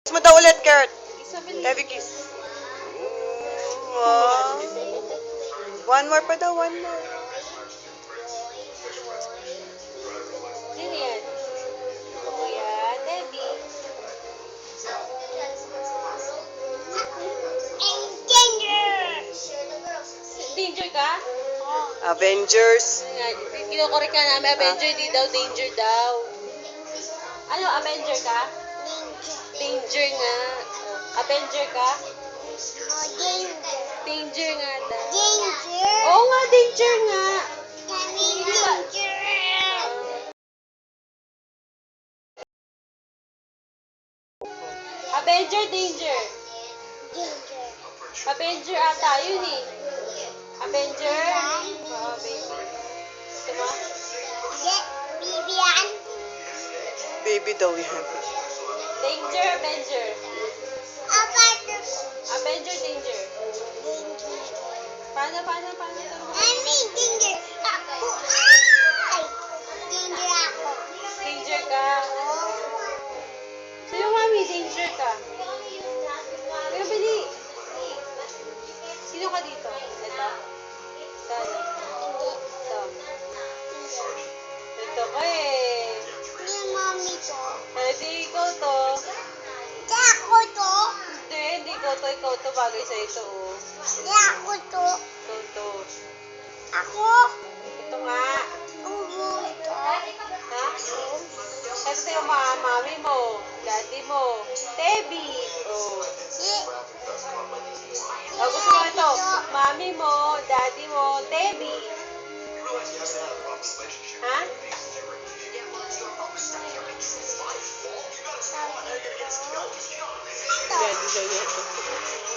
Kiss mo daw ulit, Kurt. Isabel. Heavy kiss. Wow. One more pa daw, one more. Sino yan? Kuya, Debbie. Danger ka? Avengers. Kinukorek ka namin. Avenger, di daw. Danger daw. Ano, Avenger ka? Danger nga. Avenger ka? Danger nga daw. Oo nga, danger nga. Avenger, danger. Avenger ata, yun eh. Avenger? Oo, baby. Gusto mo? Baby daw yan. Danger, Avenger. Avenger, danger. Paano? Danger ka? Sino mami? Danger ka? Pero bili. Sino ka dito? Ito? Ito ka eh. Di ikaw to. Hindi ikaw to. Ikaw to. Bagay sa ito oh. Ikaw to. Ito nga. Ha? Ito yung mami mo. Daddy mo. Tebi. Oh. Gusto mo ito? Mami mo, daddy mo, Tebi. Ha?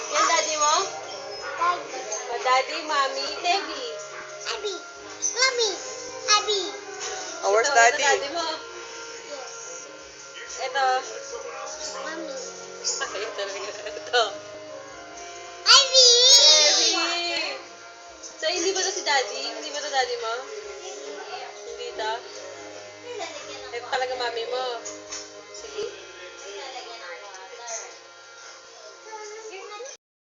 Yan daddy mo? Daddy, mami, Tebi. Oh, where's Ito, daddy? Ito daddy mo. Ito. Ayun talaga. Ito. Tebi. So, hindi ba ito si daddy? Hindi ba ito daddy mo? Hindi ito? Ito talaga mami mo.